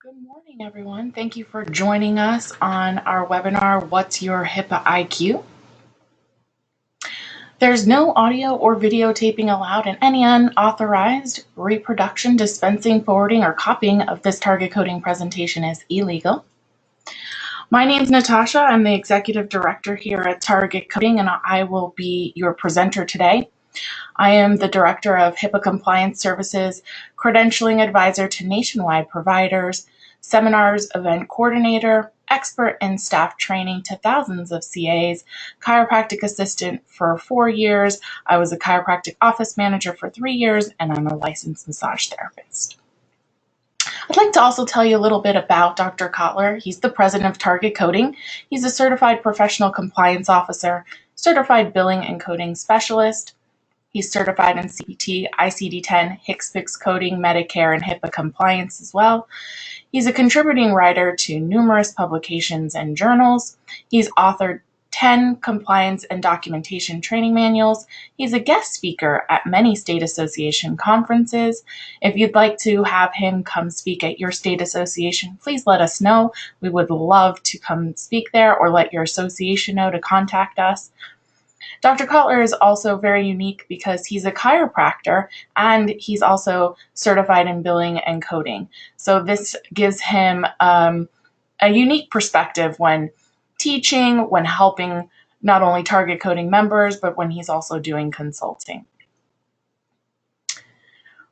Good morning, everyone. Thank you for joining us on our webinar, What's Your HIPAA IQ? There's no audio or videotaping allowed, and any unauthorized reproduction, dispensing, forwarding, or copying of this target coding presentation is illegal. My name is Natasha. I'm the Executive Director here at Target Coding, and I will be your presenter today. I am the Director of HIPAA Compliance Services, Credentialing Advisor to nationwide providers, seminars, event coordinator, expert in staff training to thousands of CAs, chiropractic assistant for 4 years. I was a chiropractic office manager for 3 years, and I'm a licensed massage therapist. I'd like to also tell you a little bit about Dr. Kotlar. He's the president of Target Coding. He's a certified professional compliance officer, certified billing and coding specialist. He's certified in CPT, ICD-10, HCPCS coding, Medicare, and HIPAA compliance as well. He's a contributing writer to numerous publications and journals. He's authored 10 compliance and documentation training manuals. He's a guest speaker at many state association conferences. If you'd like to have him come speak at your state association, please let us know. We would love to come speak there, or let your association know to contact us. Dr. Kotlar is also very unique because he's a chiropractor and he's also certified in billing and coding. So this gives him a unique perspective when teaching, when helping not only target coding members, but when he's also doing consulting.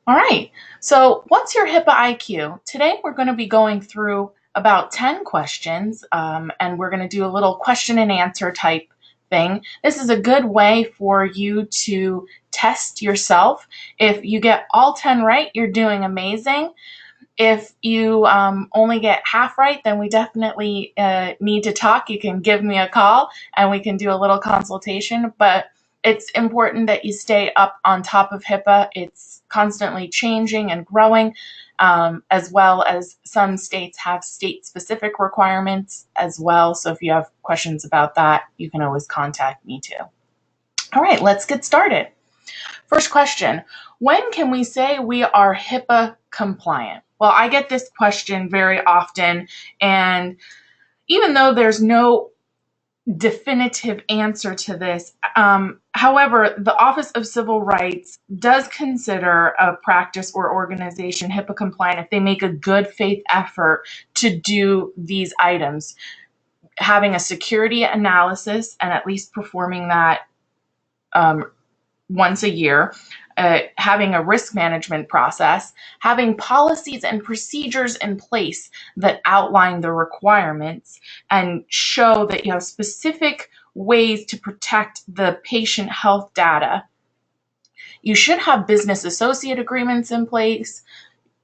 All right, so what's your HIPAA IQ? Today we're going to be going through about 10 questions, and we're going to do a little question and answer type thing. This is a good way for you to test yourself. If you get all 10 right, you're doing amazing. If you only get half right, then we definitely need to talk. You can give me a call and we can do a little consultation, but it's important that you stay up on top of HIPAA. It's constantly changing and growing, as well as some states have state-specific requirements as well. So if you have questions about that, you can always contact me too. All right, let's get started. First question, when can we say we are HIPAA compliant? Well, I get this question very often, and even though there's no definitive answer to this, however, the Office of Civil Rights does consider a practice or organization HIPAA compliant if they make a good faith effort to do these items. Having a security analysis and at least performing that once a year, having a risk management process, having policies and procedures in place that outline the requirements and show that you have specific ways to protect the patient health data. You should have business associate agreements in place.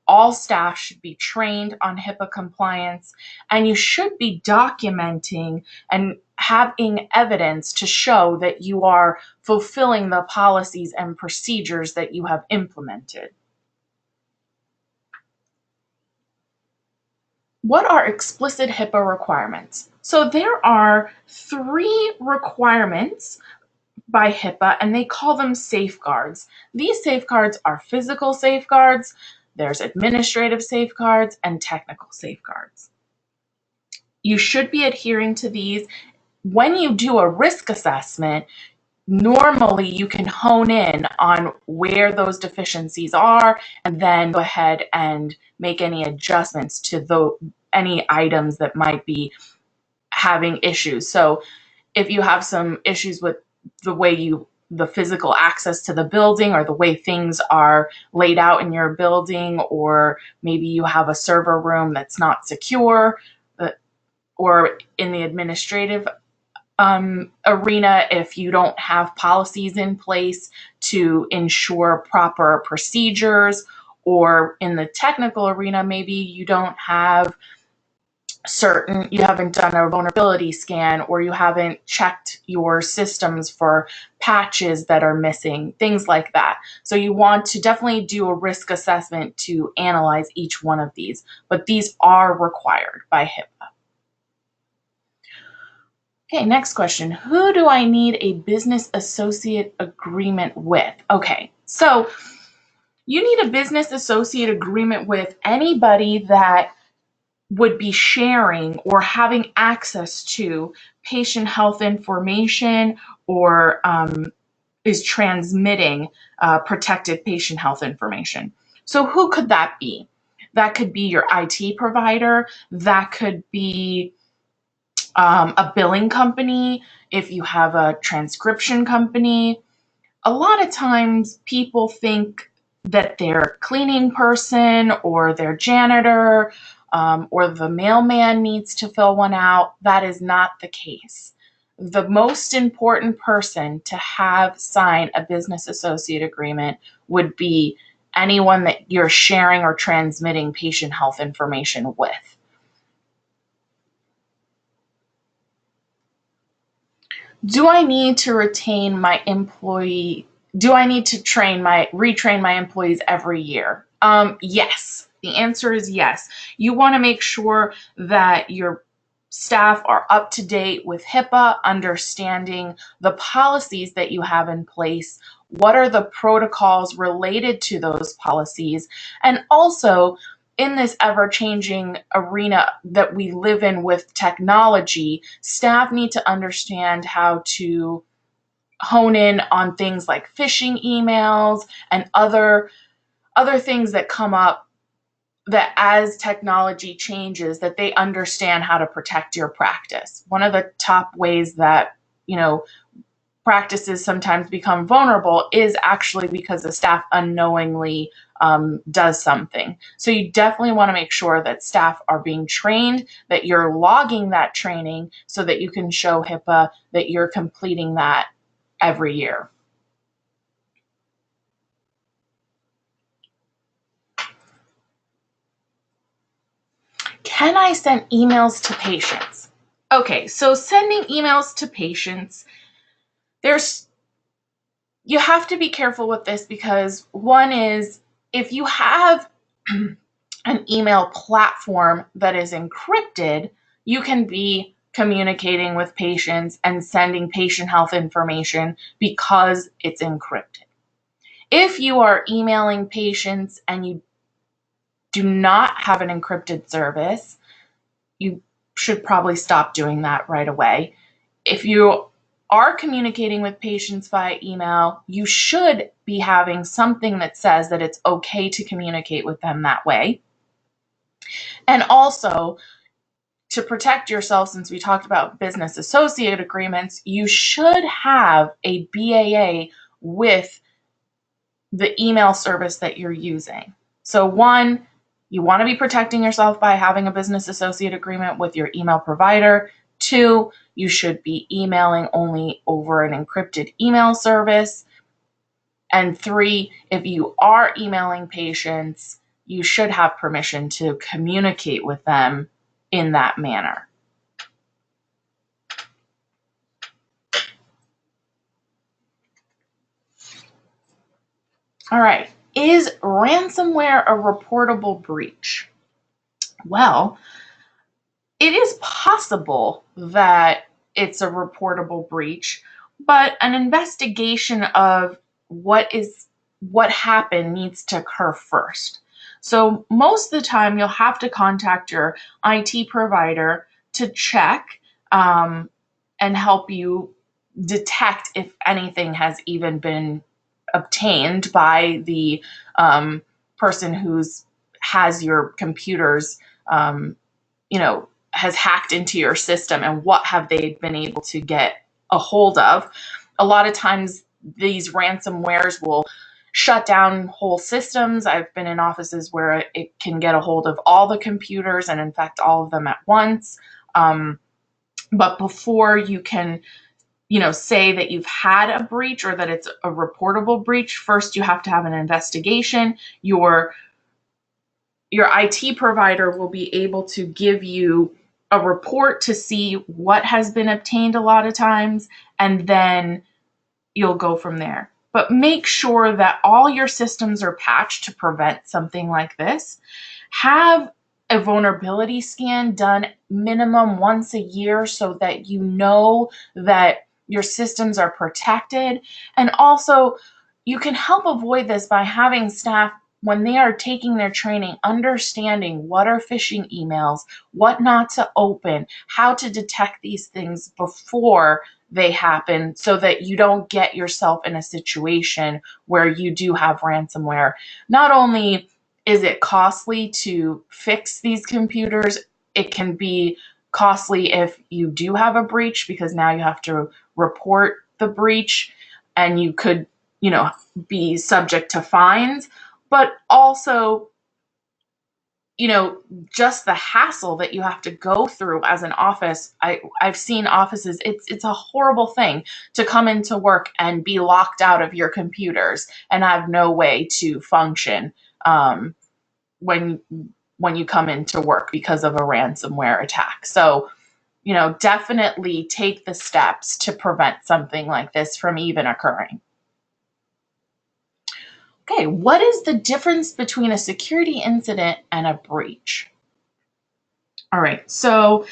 All staff should be trained on HIPAA compliance, and you should be documenting and having evidence to show that you are fulfilling the policies and procedures that you have implemented. What are explicit HIPAA requirements? So there are 3 requirements by HIPAA, and they call them safeguards. These safeguards are physical safeguards, there's administrative safeguards, and technical safeguards. You should be adhering to these. When you do a risk assessment, normally you can hone in on where those deficiencies are and then go ahead and make any adjustments to any items that might be having issues. So if you have some issues with the physical access to the building, or the way things are laid out in your building, or maybe you have a server room that's not secure, or in the administrative arena, if you don't have policies in place to ensure proper procedures, or in the technical arena, maybe you don't have you haven't done a vulnerability scan, or you haven't checked your systems for patches that are missing, things like that. So you want to definitely do a risk assessment to analyze each one of these, but these are required by HIPAA. Okay, next question. Who do I need a business associate agreement with? Okay, so you need a business associate agreement with anybody that would be sharing or having access to patient health information or is transmitting protected patient health information. So who could that be? That could be your IT provider. That could be a billing company. If you have a transcription company, a lot of times people think that their cleaning person or their janitor or the mailman needs to fill one out. That is not the case. The most important person to have sign a business associate agreement would be anyone that you're sharing or transmitting patient health information with. Do I need to retain my employee? Do I need to retrain my employees every year? Yes. The answer is yes. You want to make sure that your staff are up to date with HIPAA, understanding the policies that you have in place, what are the protocols related to those policies, and also in this ever-changing arena that we live in with technology, staff need to understand how to hone in on things like phishing emails and other things that come up, that as technology changes, that they understand how to protect your practice. One of the top ways that, practices sometimes become vulnerable is actually because the staff unknowingly does something. So you definitely want to make sure that staff are being trained, that you're logging that training so that you can show HIPAA that you're completing that every year. Can I send emails to patients? Okay, so sending emails to patients, you have to be careful with this because one is, if you have an email platform that is encrypted, you can be communicating with patients and sending patient health information because it's encrypted. If you are emailing patients and you do not have an encrypted service, you should probably stop doing that right away. If you are communicating with patients via email, you should be having something that says that it's okay to communicate with them that way. And also, to protect yourself, since we talked about business associate agreements, you should have a BAA with the email service that you're using. So one, you want to be protecting yourself by having a business associate agreement with your email provider. Two, you should be emailing only over an encrypted email service. And three, if you are emailing patients, you should have permission to communicate with them in that manner. All right, is ransomware a reportable breach? Well, it is possible that it's a reportable breach, but an investigation of what happened needs to occur first. So most of the time, you'll have to contact your IT provider to check and help you detect if anything has even been obtained by the person has your computers, has hacked into your system, and what have they been able to get a hold of. A lot of times these ransomwares will shut down whole systems. I've been in offices where it can get a hold of all the computers and infect all of them at once. But before you can say that you've had a breach or that it's a reportable breach, first you have to have an investigation. Your IT provider will be able to give you a report to see what has been obtained a lot of times, and then you'll go from there. But make sure that all your systems are patched to prevent something like this. Have a vulnerability scan done minimum once a year so that you know that your systems are protected. And also, you can help avoid this by having staff when they are taking their training, understanding what are phishing emails, what not to open, how to detect these things before they happen so that you don't get yourself in a situation where you do have ransomware. Not only is it costly to fix these computers, it can be costly if you do have a breach, because now you have to report the breach and you could, be subject to fines, but also, just the hassle that you have to go through as an office. I've seen offices, it's a horrible thing to come into work and be locked out of your computers and have no way to function when you come into work because of a ransomware attack. So, definitely take the steps to prevent something like this from even occurring. Okay, what is the difference between a security incident and a breach? All right, so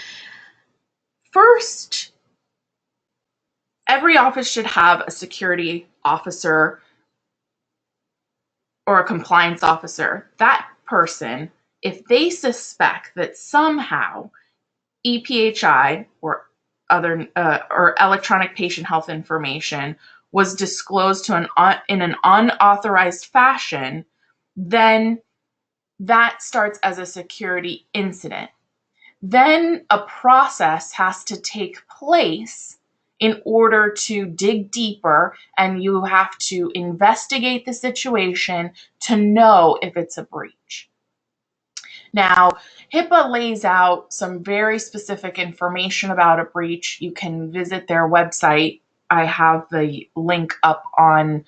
first, every office should have a security officer or a compliance officer. That person, if they suspect that somehow EPHI or other or electronic patient health information was disclosed to in an unauthorized fashion, then that starts as a security incident. Then a process has to take place in order to dig deeper, and you have to investigate the situation to know if it's a breach. Now, HIPAA lays out some very specific information about a breach. You can visit their website. I have the link up on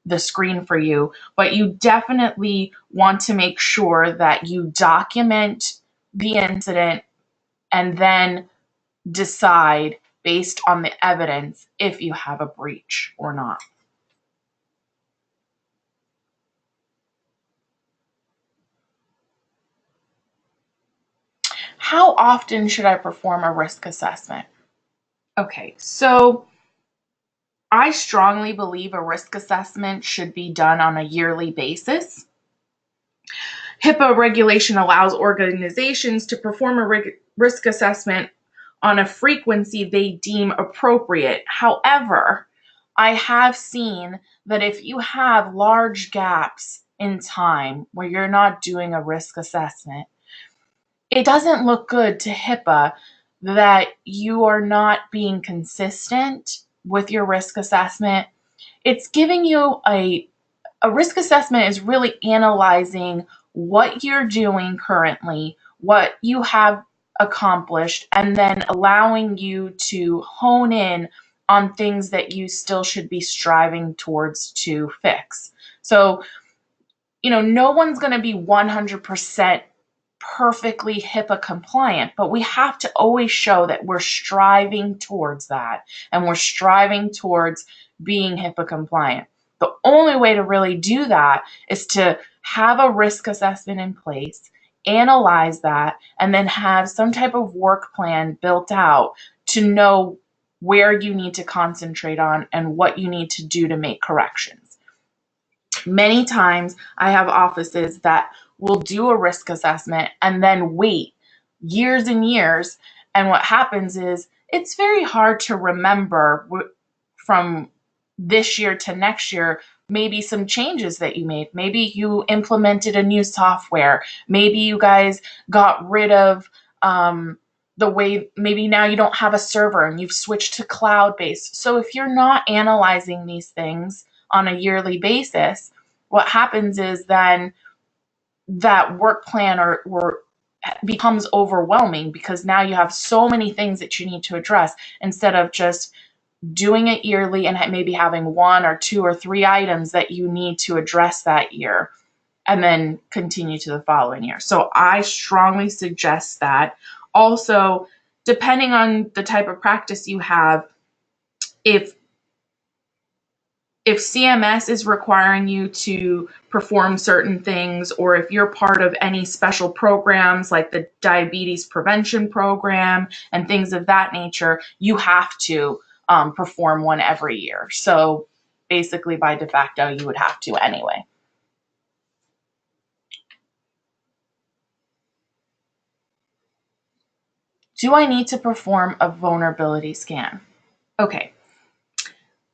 the screen for you, but you definitely want to make sure that you document the incident and then decide based on the evidence if you have a breach or not. How often should I perform a risk assessment? Okay, so I strongly believe a risk assessment should be done on a yearly basis. HIPAA regulation allows organizations to perform a risk assessment on a frequency they deem appropriate. However, I have seen that if you have large gaps in time where you're not doing a risk assessment, it doesn't look good to HIPAA that you are not being consistent with your risk assessment. It's giving you a risk assessment is really analyzing what you're doing currently, what you have accomplished, and then allowing you to hone in on things that you still should be striving towards to fix. So, no one's going to be 100% perfectly HIPAA compliant, but we have to always show that we're striving towards that and we're striving towards being HIPAA compliant. The only way to really do that is to have a risk assessment in place, analyze that, and then have some type of work plan built out to know where you need to concentrate on and what you need to do to make corrections. Many times I have offices that will do a risk assessment and then wait years and years. And what happens is it's very hard to remember from this year to next year, maybe some changes that you made. Maybe you implemented a new software. Maybe you guys got rid of the way, maybe now you don't have a server and you've switched to cloud-based. So if you're not analyzing these things on a yearly basis, what happens is then that work plan or becomes overwhelming because now you have so many things that you need to address instead of just doing it yearly and maybe having 1 or 2 or 3 items that you need to address that year and then continue to the following year. So I strongly suggest that. Also, depending on the type of practice you have, if CMS is requiring you to perform certain things, or if you're part of any special programs like the diabetes prevention program and things of that nature, you have to perform one every year. So basically by de facto, you would have to anyway. Do I need to perform a vulnerability scan? Okay,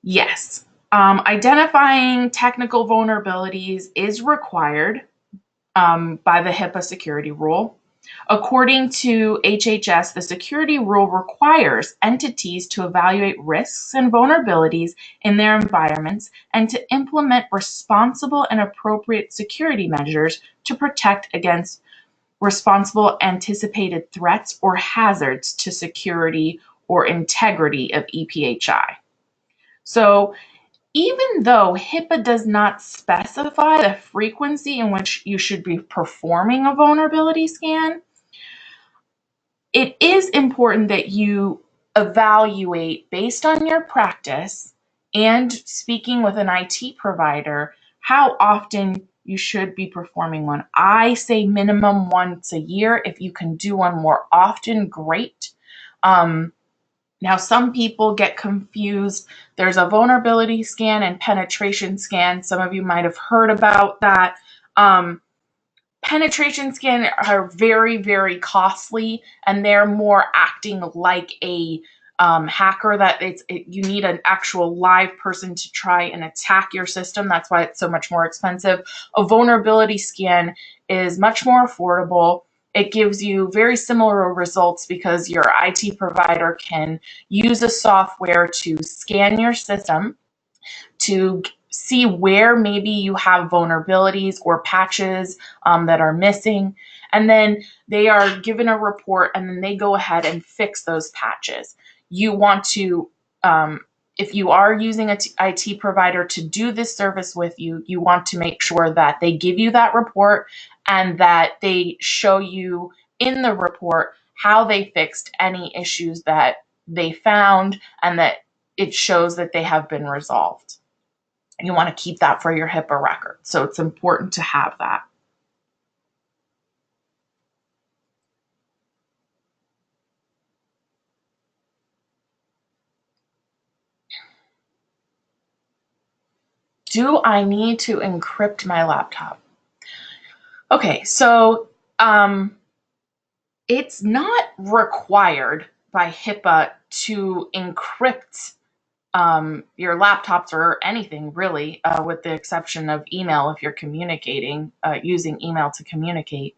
yes. Identifying technical vulnerabilities is required by the HIPAA security rule. According to HHS, the security rule requires entities to evaluate risks and vulnerabilities in their environments and to implement responsible and appropriate security measures to protect against responsible anticipated threats or hazards to security or integrity of EPHI. So, even though HIPAA does not specify the frequency in which you should be performing a vulnerability scan, it is important that you evaluate based on your practice and speaking with an IT provider how often you should be performing one. I say minimum once a year. If you can do one more often, great. Now, some people get confused. There's a vulnerability scan and penetration scan. Some of you might have heard about that. Penetration scan are very, very costly, and they're more acting like a hacker. That you need an actual live person to try and attack your system. That's why it's so much more expensive. A vulnerability scan is much more affordable. It gives you very similar results because your IT provider can use a software to scan your system to see where maybe you have vulnerabilities or patches that are missing. And then they are given a report and then they go ahead and fix those patches. You want to, if you are using an IT provider to do this service with you, you want to make sure that they give you that report and that they show you in the report how they fixed any issues that they found and that it shows that they have been resolved. You want to keep that for your HIPAA record. So it's important to have that. Do I need to encrypt my laptop? Okay, so it's not required by HIPAA to encrypt your laptops or anything really, with the exception of email if you're communicating, using email to communicate.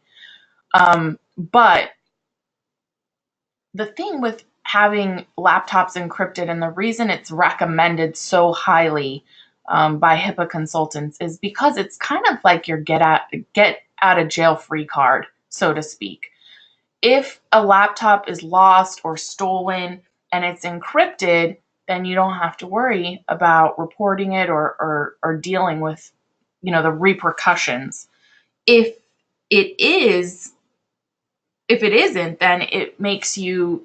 But the thing with having laptops encrypted and the reason it's recommended so highly by HIPAA consultants is because it's kind of like your get out of jail free card, so to speak. If a laptop is lost or stolen and it's encrypted, then you don't have to worry about reporting it or dealing with, the repercussions. If it isn't, then it makes you,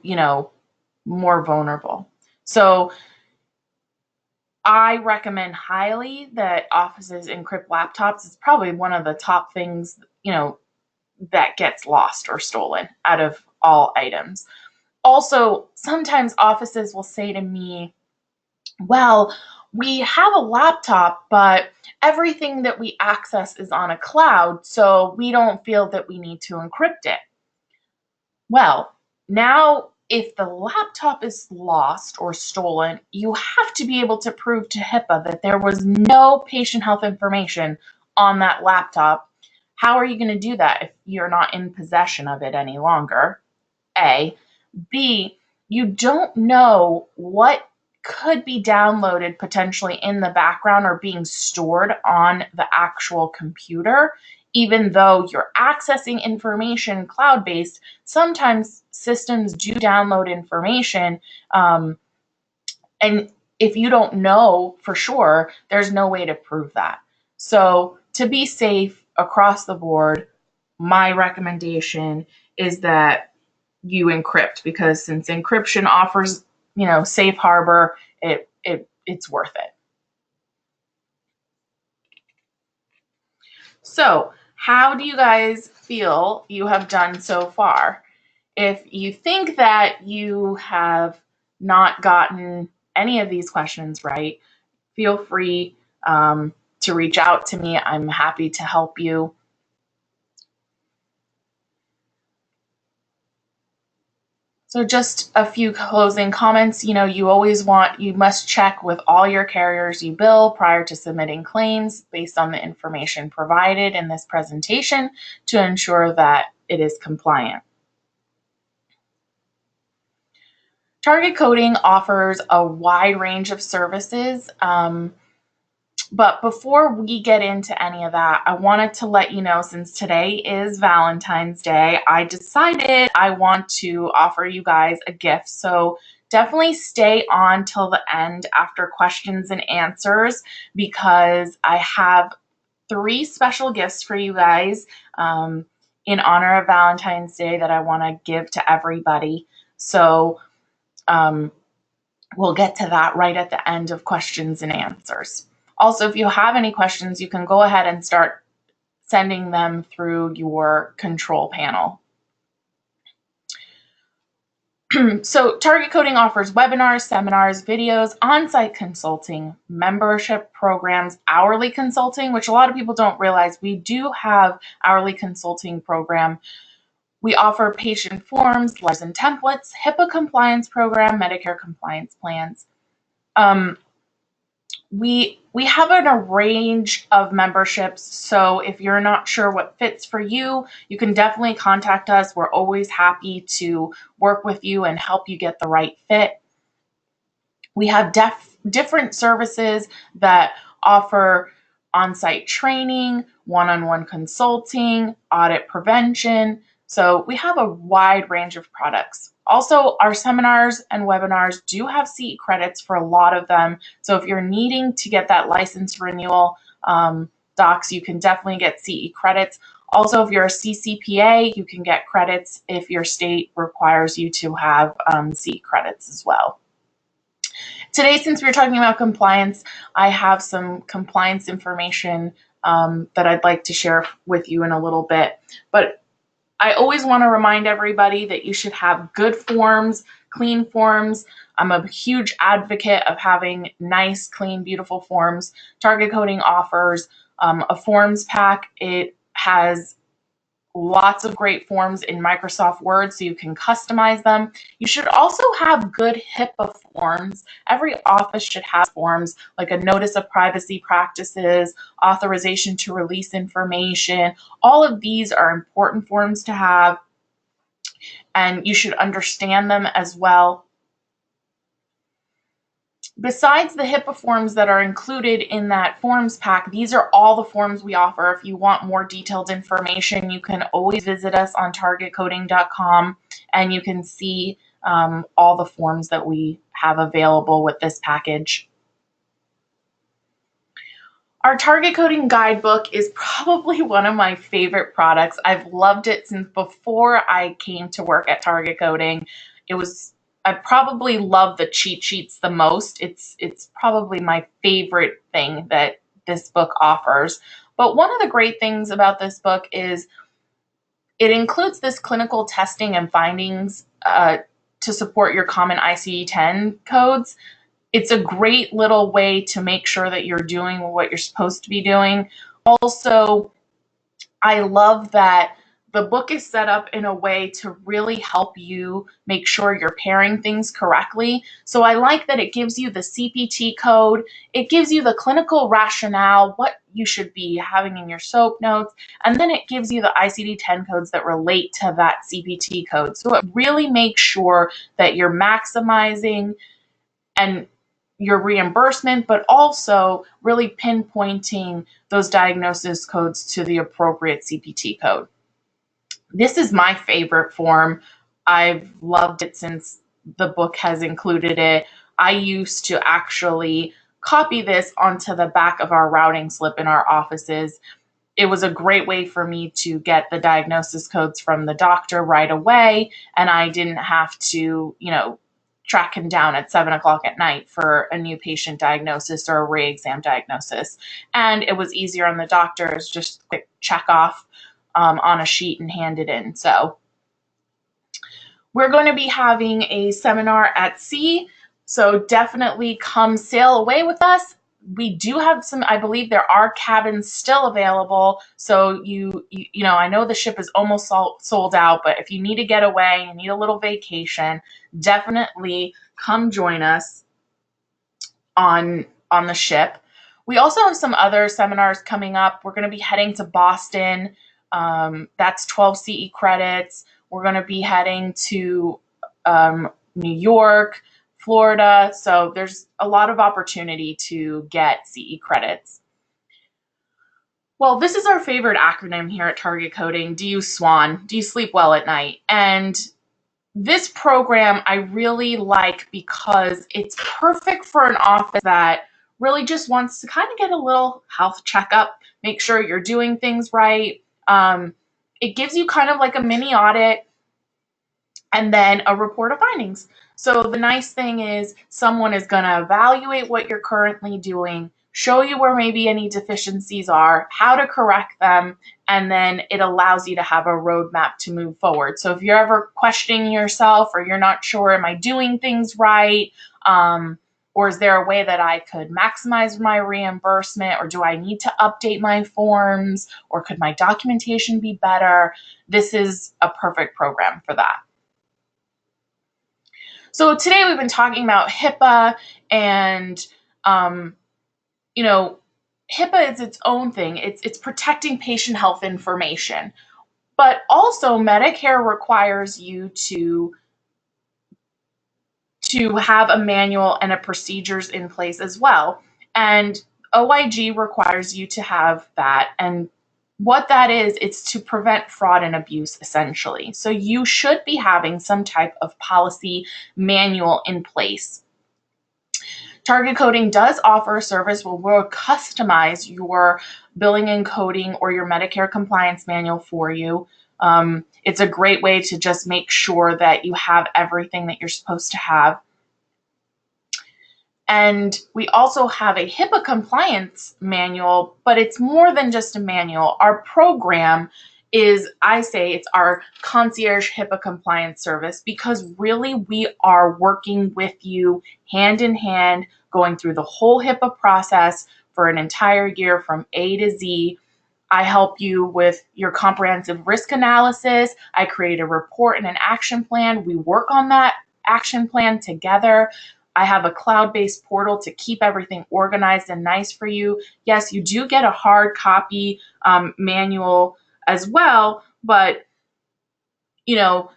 more vulnerable. So I recommend highly that offices encrypt laptops. It's probably one of the top things, that gets lost or stolen out of all items. Also, sometimes offices will say to me, well, we have a laptop, but everything that we access is on a cloud, so we don't feel that we need to encrypt it. Well, now if the laptop is lost or stolen, you have to be able to prove to HIPAA that there was no patient health information on that laptop. How are you going to do that if you're not in possession of it any longer? A. B. You don't know what could be downloaded potentially in the background or being stored on the actual computer. Even though you're accessing information cloud-based, sometimes systems do download information, and if you don't know for sure, there's no way to prove that. So to be safe across the board, my recommendation is that you encrypt, because since encryption offers, safe harbor, it's worth it. So how do you guys feel you have done so far? If you think that you have not gotten any of these questions right, feel free to reach out to me. I'm happy to help you. So just a few closing comments. You must check with all your carriers you bill prior to submitting claims based on the information provided in this presentation to ensure that it is compliant. Target coding offers a wide range of services, but before we get into any of that, I wanted to let you know, since today is Valentine's Day, I decided I want to offer you guys a gift. So definitely stay on till the end after questions and answers, because I have 3 special gifts for you guys in honor of Valentine's Day that I want to give to everybody. So we'll get to that right at the end of questions and answers. Also, if you have any questions, you can go ahead and start sending them through your control panel. So Target Coding offers webinars, seminars, videos, on-site consulting, membership programs, hourly consulting, which a lot of people don't realize we do have hourly consulting program. We offer patient forms, letters and templates, HIPAA compliance program, Medicare compliance plans. We have a range of memberships, so if you're not sure what fits for you, you can definitely contact us. We're always happy to work with you and help you get the right fit. We have different services that offer on-site training, one-on-one consulting, audit prevention. So we have a wide range of products. Also, our seminars and webinars do have CE credits for a lot of them. So if you're needing to get that license renewal docs, you can definitely get CE credits. Also, if you're a CCPA, you can get credits if your state requires you to have CE credits as well. Today, since we're talking about compliance, I have some compliance information that I'd like to share with you in a little bit. But I always want to remind everybody that you should have good forms, clean forms. I'm a huge advocate of having nice, clean, beautiful forms. Target Coding offers a forms pack. It has lots of great forms in Microsoft Word, so you can customize them. You should also have good HIPAA forms. Every office should have forms like a notice of privacy practices, authorization to release information. All of these are important forms to have, and you should understand them as well. Besides the HIPAA forms that are included in that forms pack, these are all the forms we offer. If you want more detailed information, you can always visit us on targetcoding.com, and you can see all the forms that we have available with this package. Our Target Coding Guidebook is probably one of my favorite products. I've loved it since before I came to work at Target Coding. I probably love the cheat sheets the most. It's probably my favorite thing that this book offers. But one of the great things about this book is it includes this clinical testing and findings to support your common ICD-10 codes. It's a great little way to make sure that you're doing what you're supposed to be doing. Also, I love that the book is set up in a way to really help you make sure you're pairing things correctly. So I like that it gives you the CPT code, it gives you the clinical rationale, what you should be having in your SOAP notes, and then it gives you the ICD-10 codes that relate to that CPT code. So it really makes sure that you're maximizing and your reimbursement, but also really pinpointing those diagnosis codes to the appropriate CPT code. This is my favorite form. I've loved it since the book has included it. I used to actually copy this onto the back of our routing slip in our offices. It was a great way for me to get the diagnosis codes from the doctor right away, and I didn't have to, track him down at 7 o'clock at night for a new patient diagnosis or a re-exam diagnosis. And it was easier on the doctors, just quick check off on a sheet and hand it in. So we're going to be having a seminar at sea, so definitely come sail away with us. We do have some, I believe there are cabins still available. So you know, I know the ship is almost sold out, but if you need to get away, you need a little vacation, definitely come join us on the ship. We also have some other seminars coming up. We're going to be heading to Boston. That's 12 CE credits. We're going to be heading to New York, Florida. So there's a lot of opportunity to get CE credits. Well, this is our favorite acronym here at Target Coding. Do you SWAN? Do you sleep well at night? And this program I really like because it's perfect for an office that really just wants to kind of get a little health checkup, make sure you're doing things right. It gives you kind of like a mini audit and then a report of findings. So the nice thing is someone is going to evaluate what you're currently doing, show you where maybe any deficiencies are, how to correct them, and then it allows you to have a roadmap to move forward. So if you're ever questioning yourself or you're not sure, am I doing things right? Or is there a way that I could maximize my reimbursement? Or do I need to update my forms? Or could my documentation be better? This is a perfect program for that. So today we've been talking about HIPAA and, you know, HIPAA is its own thing. It's protecting patient health information. But also Medicare requires you to have a manual and a procedures in place as well. And OIG requires you to have that. And what that is, it's to prevent fraud and abuse, essentially. So you should be having some type of policy manual in place. Target Coding does offer a service where we'll customize your billing and coding or your Medicare compliance manual for you. It's a great way to just make sure that you have everything that you're supposed to have. And we also have a HIPAA compliance manual, but it's more than just a manual. Our program is, I say, it's our concierge HIPAA compliance service, because really we are working with you hand in hand, going through the whole HIPAA process for an entire year from A to Z. I help you with your comprehensive risk analysis. I create a report and an action plan. We work on that action plan together. I have a cloud-based portal to keep everything organized and nice for you. Yes, you do get a hard copy manual as well, but you know,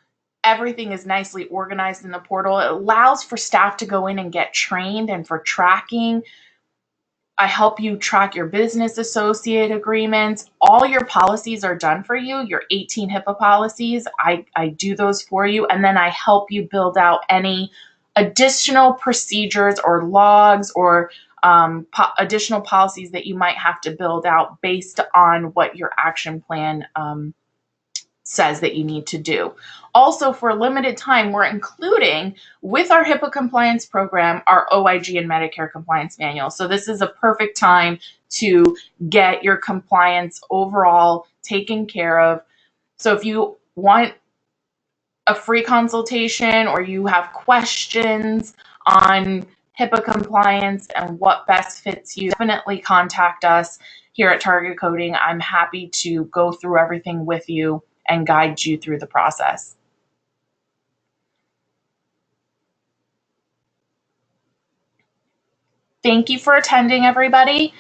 everything is nicely organized in the portal. It allows for staff to go in and get trained and for tracking. I help you track your business associate agreements. All your policies are done for you, your 18 HIPAA policies. I do those for you, and then I help you build out any additional procedures or logs or additional policies that you might have to build out based on what your action plan says that you need to do. Also, for a limited time, we're including with our HIPAA compliance program, our OIG and Medicare compliance manual. So this is a perfect time to get your compliance overall taken care of. So if you want a free consultation or you have questions on HIPAA compliance and what best fits you, definitely contact us here at Target Coding. I'm happy to go through everything with you and guide you through the process. Thank you for attending, everybody.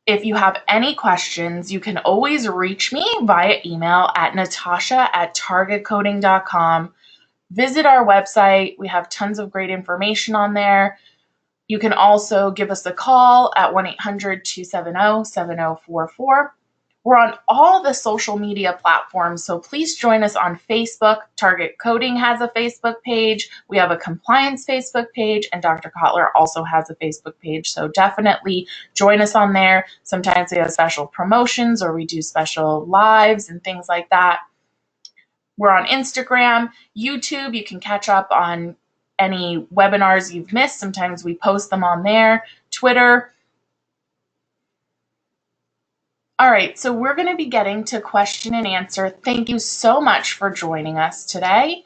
If you have any questions, you can always reach me via email at natasha@targetcoding.com. Visit our website. We have tons of great information on there. You can also give us a call at 1-800-270-7044. We're on all the social media platforms, so please join us on Facebook. Target Coding has a Facebook page. We have a compliance Facebook page, and Dr. Kotlar also has a Facebook page, so definitely join us on there. Sometimes we have special promotions or we do special lives and things like that. We're on Instagram, YouTube. You can catch up on any webinars you've missed. Sometimes we post them on there. Twitter. All right, so we're going to be getting to question and answer. Thank you so much for joining us today.